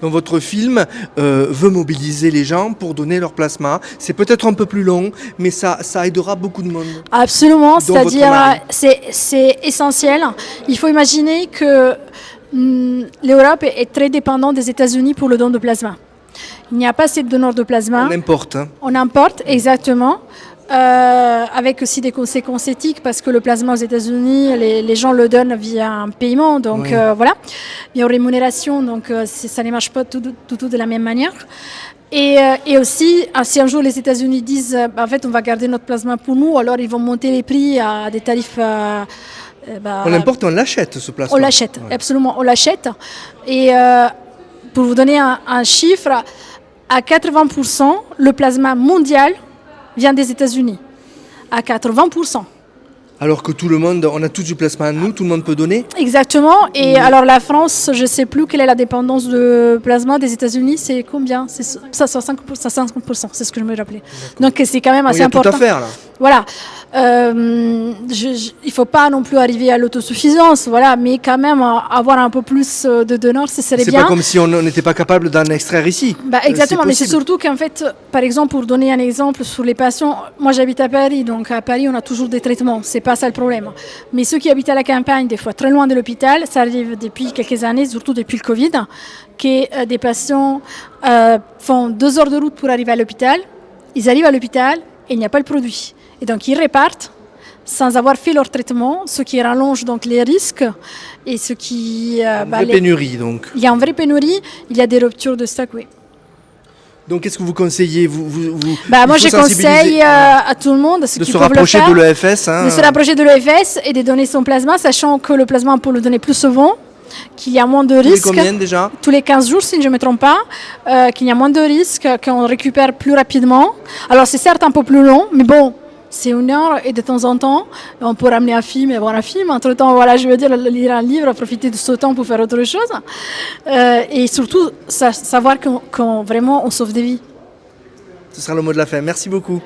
Donc votre film veut mobiliser les gens pour donner leur plasma. C'est peut-être un peu plus long, mais ça aidera beaucoup de monde. Absolument, Dont votre c'est-à-dire mari. c'est essentiel. Il faut imaginer que l'Europe est très dépendante des États-Unis pour le don de plasma. Il n'y a pas assez de donneurs de plasma. On importe. Hein. On importe, exactement. Avec aussi des conséquences éthiques parce que le plasma aux États-Unis, les gens le donnent via un paiement, donc Oui. voilà, via une rémunération, donc ça ne marche pas tout de la même manière. Et aussi, si un jour les États-Unis disent en fait on va garder notre plasma pour nous, alors ils vont monter les prix à des tarifs. On importe, on l'achète ce plasma. On l'achète, Ouais. absolument, on l'achète. Et pour vous donner un chiffre, à 80%, le plasma mondial vient des États-Unis. À 80%. Alors que tout le monde, on a tous du plasma à nous, tout le monde peut donner. Exactement. Et alors la France, je ne sais plus quelle est la dépendance de plasma des États-Unis. C'est combien? C'est ça, 50%. C'est ce que je me rappelais. Donc c'est quand même Bon, assez il y a tout important. à faire là. Voilà. Il ne faut pas non plus arriver à l'autosuffisance, voilà, mais quand même avoir un peu plus de donneurs, ce serait C'est bien. pas comme si on n'était pas capable d'en extraire ici. Bah, exactement, mais c'est possible. surtout qu'en fait, par exemple, pour donner un exemple sur les patients, moi j'habite à Paris, donc à Paris on a toujours des traitements, c'est pas ça le problème. Mais ceux qui habitent à la campagne, des fois très loin de l'hôpital, ça arrive depuis quelques années, surtout depuis le Covid, que des patients font 2 heures de route pour arriver à l'hôpital, ils arrivent à l'hôpital et il n'y a pas le produit. Et donc ils repartent sans avoir fait leur traitement, ce qui rallonge donc les risques et ce qui... Vraie pénurie donc. Il y a une vraie pénurie, il y a des ruptures de stock, oui. Donc qu'est-ce que vous conseillez Moi il je faut sensibiliser, conseille à tout le monde de qui se peuvent rapprocher le de faire, l'EFS. Hein. de se rapprocher de l'EFS et de donner son plasma, sachant que le plasma on peut le donner plus souvent, qu'il y a moins de Tous les risques. combien déjà? Tous les 15 jours, si je ne me trompe pas, qu'il y a moins de risques, qu'on récupère plus rapidement. Alors c'est certes un peu plus long, mais bon, c'est 1 heure et de temps en temps, on peut ramener un film et voir un film. Entre-temps, voilà, je veux dire, lire un livre, profiter de ce temps pour faire autre chose. Et surtout, savoir qu'on vraiment, on sauve des vies. Ce sera le mot de la fin. Merci beaucoup.